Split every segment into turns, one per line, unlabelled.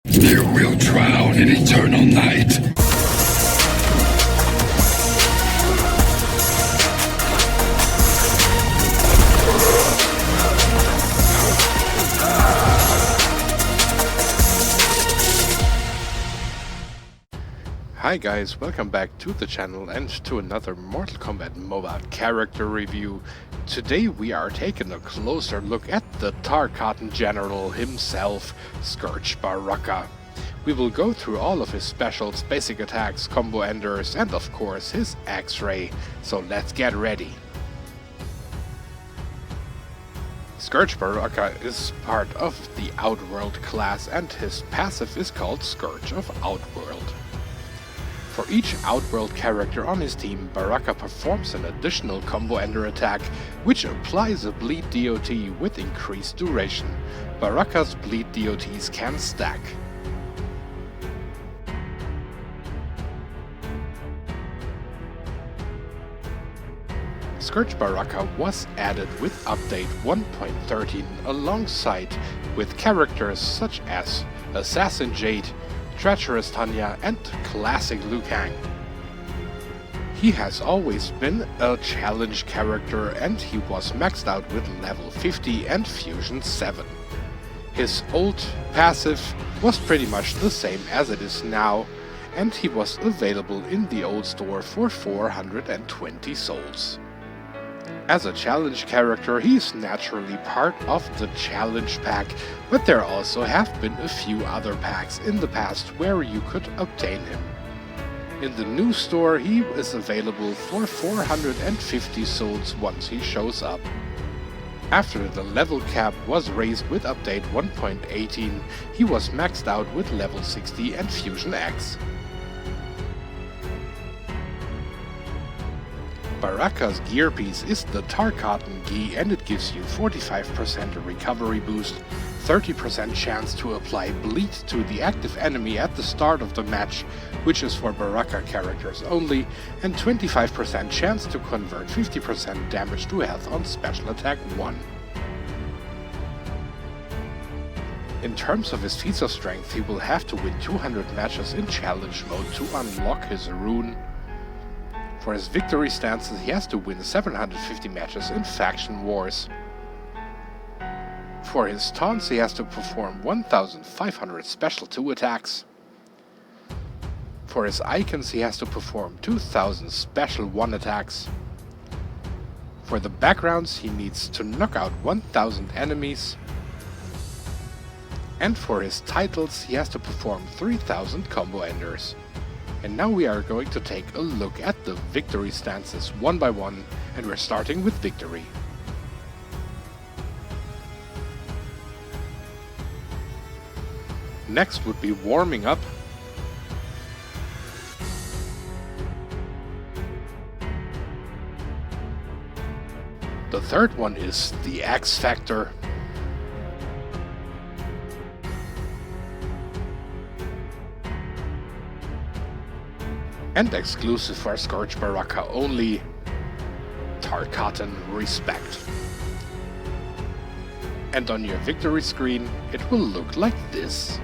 You will drown in eternal night.
Hi guys, welcome back to the channel and to another Mortal Kombat mobile character review. Today we are taking a closer look at the Tarkatan General himself, Scourge Baraka. We will go through all of his specials, basic attacks, combo enders, and of course his X-Ray, so let's get ready. Scourge Baraka is part of the Outworld class and his passive is called Scourge of Outworld. For each Outworld character on his team, Baraka performs an additional combo ender attack, which applies a bleed DOT with increased duration. Baraka's bleed DOTs can stack. Scourge Baraka was added with update 1.13 alongside with characters such as Assassin Jade, Treacherous Tanya and Classic Liu Kang. He has always been a challenge character and he was maxed out with level 50 and Fusion 7. His old passive was pretty much the same as it is now and he was available in the old store for 420 souls. As a challenge character, he is naturally part of the challenge pack, but there also have been a few other packs in the past where you could obtain him. In the new store, he is available for 450 souls once he shows up. After the level cap was raised with update 1.18, he was maxed out with level 60 and Fusion X. Baraka's gear piece is the Tarkatan Gi and it gives you 45% recovery boost, 30% chance to apply bleed to the active enemy at the start of the match, which is for Baraka characters only, and 25% chance to convert 50% damage to health on special attack 1. In terms of his feats of strength, he will have to win 200 matches in challenge mode to unlock his rune. For his victory stances, he has to win 750 matches in faction wars. For his taunts, he has to perform 1500 special 2 attacks. For his icons, he has to perform 2000 special 1 attacks. For the backgrounds, he needs to knock out 1000 enemies. And for his titles, he has to perform 3000 combo enders. And now we are going to take a look at the victory stances one by one, and we're starting with victory. Next would be warming up. The third one is the X Factor. And exclusive for Scourge Baraka only, Tarkatan Respect. And on your victory screen, it will look like this.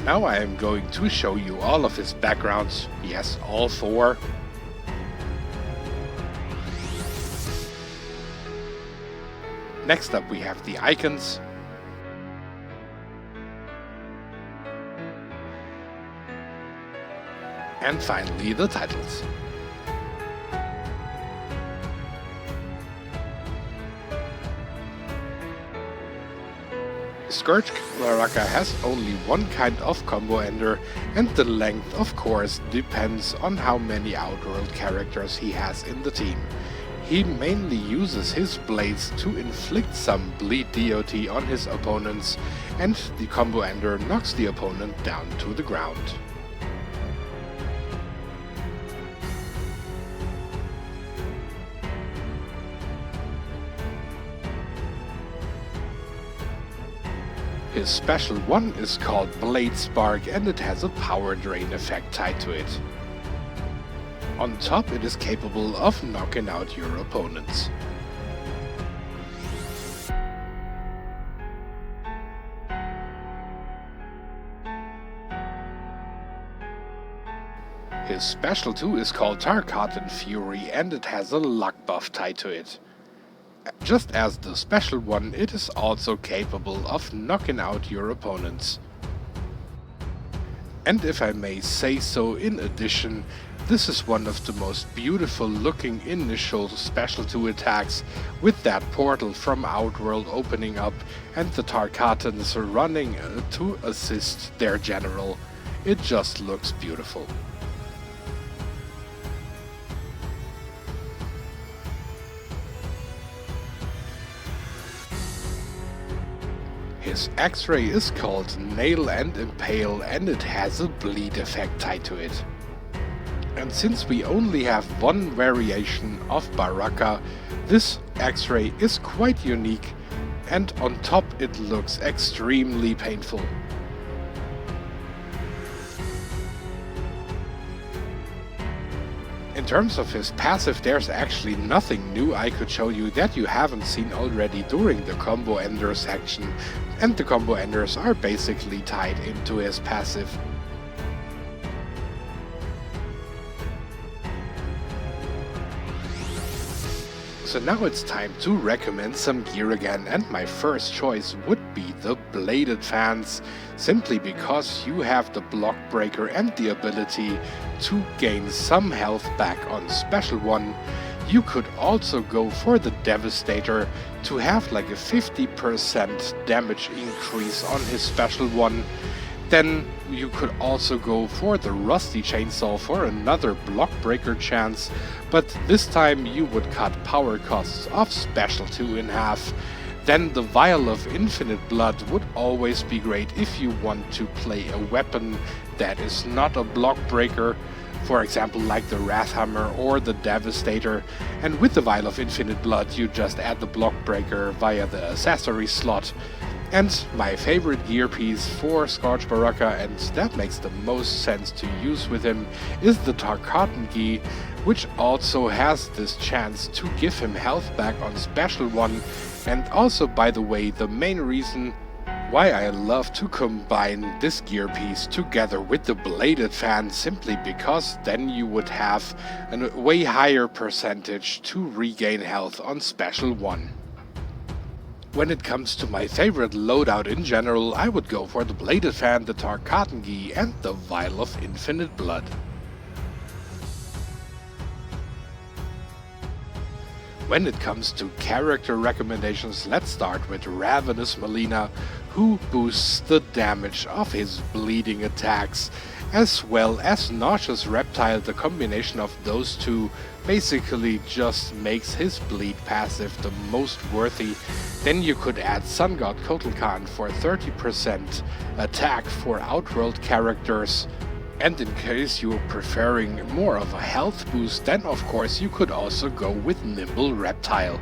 Now I am going to show you all of his backgrounds, yes, all 4. Next up we have the icons. And finally the titles. Scourge Baraka has only one kind of combo ender and the length of course depends on how many Outworld characters he has in the team. He mainly uses his blades to inflict some bleed DOT on his opponents, and the combo ender knocks the opponent down to the ground. His special one is called Blade Spark and it has a power drain effect tied to it. On top, it is capable of knocking out your opponents. His special 2 is called Tarkatan Fury and it has a luck buff tied to it. Just as the special 1, it is also capable of knocking out your opponents. And if I may say so, in addition, this is one of the most beautiful looking initial special 2 attacks, with that portal from Outworld opening up and the Tarkatans running to assist their general. It just looks beautiful. His X-ray is called Nail and Impale and it has a bleed effect tied to it. And since we only have one variation of Baraka, this X-ray is quite unique and on top it looks extremely painful. In terms of his passive, there's actually nothing new I could show you that you haven't seen already during the combo ender section, and the combo enders are basically tied into his passive. So now it's time to recommend some gear again, and my first choice would be the Bladed Fans, simply because you have the block breaker and the ability to gain some health back on special 1. You could also go for the Devastator to have like a 50% damage increase on his special 1. Then you could also go for the Rusty Chainsaw for another block breaker chance, but this time you would cut power costs of special 2 in half. Then the Vial of Infinite Blood would always be great if you want to play a weapon that is not a block breaker, for example like the Wrathhammer or the Devastator, and with the Vial of Infinite Blood you just add the block breaker via the accessory slot. And my favorite gear piece for Scourge Baraka, and that makes the most sense to use with him, is the Tarkatan Gi, which also has this chance to give him health back on special 1, and also, by the way, the main reason why I love to combine this gear piece together with the Bladed Fan, simply because then you would have a way higher percentage to regain health on special 1. When it comes to my favorite loadout in general, I would go for the Bladed Fan, the Tarkatan Gi and the Vial of Infinite Blood. When it comes to character recommendations, let's start with Ravenous Melina, who boosts the damage of his bleeding attacks, as well as Nauseous Reptile. The combination of those two basically just makes his bleed passive the most worthy. Then you could add Sun God Kotal Khan for 30% attack for Outworld characters. And in case you're preferring more of a health boost, then of course you could also go with Nimble Reptile.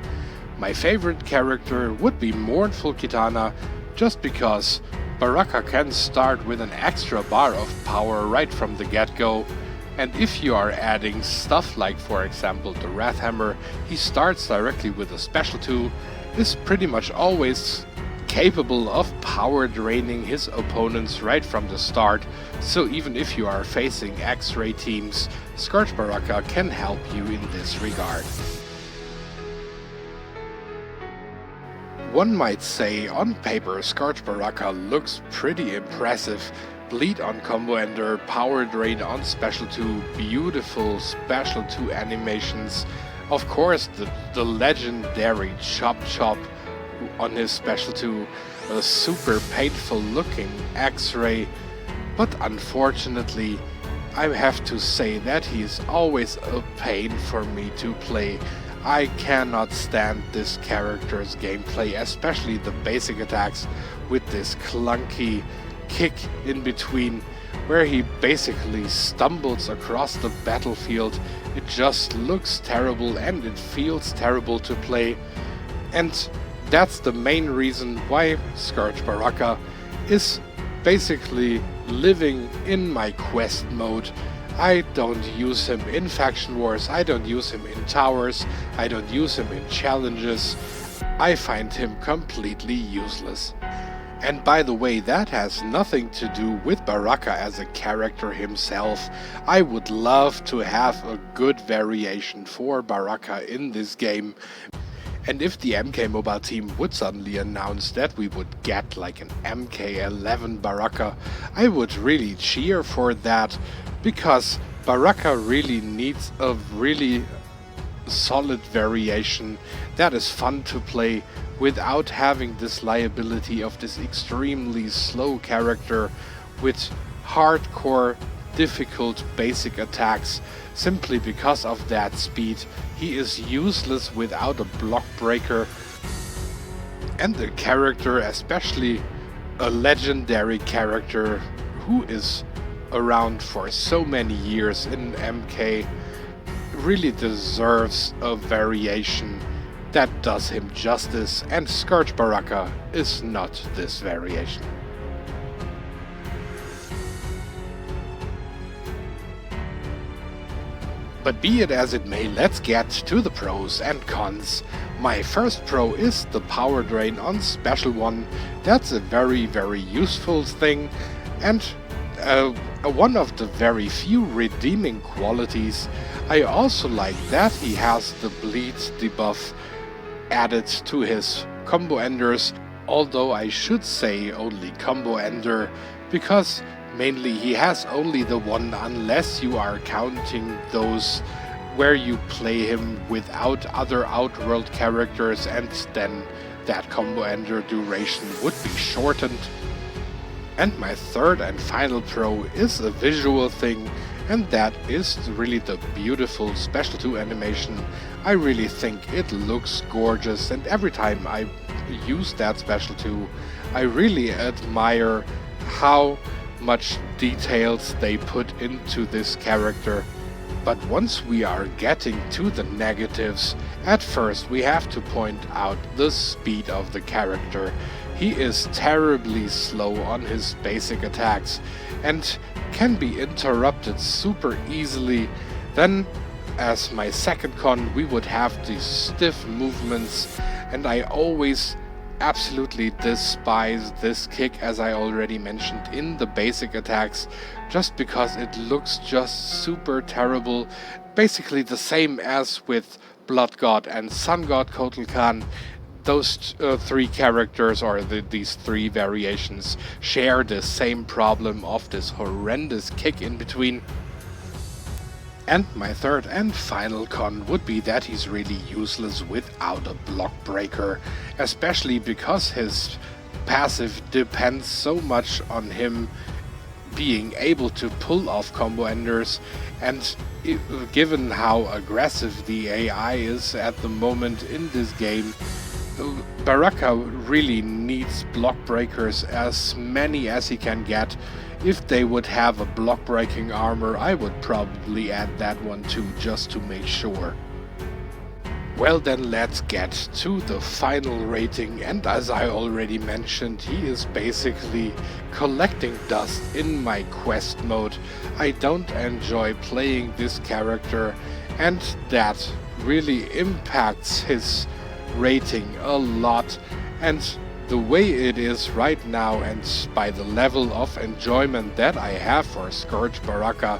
My favorite character would be Mournful Kitana, just because Baraka can start with an extra bar of power right from the get-go, and if you are adding stuff like, for example, the Wrathhammer, he starts directly with a special 2, is pretty much always capable of power draining his opponents right from the start, so even if you are facing X-ray teams, Scourge Baraka can help you in this regard. One might say, on paper, Scourge Baraka looks pretty impressive. Bleed on combo ender, power drain on special 2, beautiful special 2 animations. Of course, the legendary Chop Chop on his special 2, a super painful looking X-ray, but unfortunately I have to say that he is always a pain for me to play. I cannot stand this character's gameplay, especially the basic attacks with this clunky kick in between, where he basically stumbles across the battlefield. It just looks terrible and it feels terrible to play, and that's the main reason why Scourge Baraka is basically living in my quest mode. I don't use him in Faction Wars, I don't use him in Towers, I don't use him in Challenges. I find him completely useless. And by the way, that has nothing to do with Baraka as a character himself. I would love to have a good variation for Baraka in this game. And if the MK Mobile team would suddenly announce that we would get like an MK11 Baraka, I would really cheer for that, because Baraka really needs a really solid variation that is fun to play without having this liability of this extremely slow character with hardcore difficult basic attacks. Simply because of that speed, he is useless without a block breaker, and the character, especially a legendary character who is around for so many years in MK, really deserves a variation that does him justice, and Scourge Baraka is not this variation. But be it as it may, let's get to the pros and cons. My first pro is the power drain on Special 1. That's a very useful thing, and one of the very few redeeming qualities. I also like that he has the bleed debuff added to his combo enders, although I should say only combo ender, because mainly he has only the one, unless you are counting those where you play him without other Outworld characters, and then that combo ender duration would be shortened. And my third and final pro is a visual thing, and that is really the beautiful Special 2 animation. I really think it looks gorgeous, and every time I use that Special 2, I really admire how much details they put into this character. But once we are getting to the negatives, at first we have to point out the speed of the character. He is terribly slow on his basic attacks and can be interrupted super easily. Then, as my second con, we would have these stiff movements, and I always absolutely despise this kick, as I already mentioned in the basic attacks, just because it looks just super terrible. Basically the same as with Blood God and Sun God Kotal Khan. Those three characters, or these three variations, share the same problem of this horrendous kick in between. And my third and final con would be that he's really useless without a block breaker, especially because his passive depends so much on him being able to pull off combo enders, and given how aggressive the AI is at the moment in this game, Baraka really needs block breakers, as many as he can get. If they would have a block breaking armor, I would probably add that one too, just to make sure. Well then, let's get to the final rating, and as I already mentioned, he is basically collecting dust in my quest mode. I don't enjoy playing this character, and that really impacts his rating a lot. And the way it is right now, and by the level of enjoyment that I have for Scourge Baraka,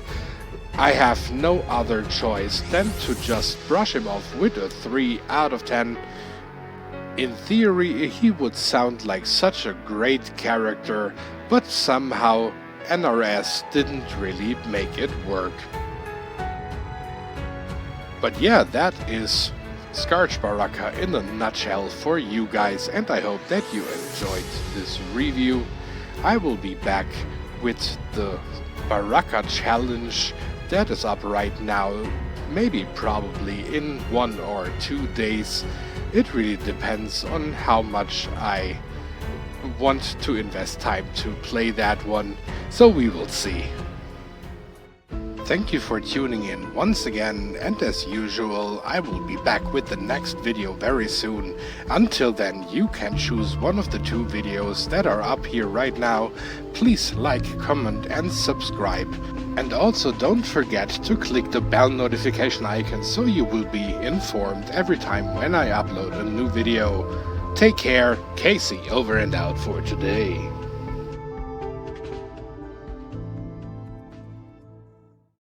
I have no other choice than to just brush him off with a 3 out of 10. In theory, he would sound like such a great character, but somehow NRS didn't really make it work. But yeah, that is Scourge Baraka in a nutshell for you guys, and I hope that you enjoyed this review. I will be back with the Baraka challenge that is up right now, maybe probably in 1 or 2 days. It really depends on how much I want to invest time to play that one, so we will see. Thank you for tuning in once again, and as usual, I will be back with the next video very soon. Until then, you can choose one of the 2 videos that are up here right now. Please like, comment and subscribe. And also don't forget to click the bell notification icon so you will be informed every time when I upload a new video. Take care, Casey over and out for today.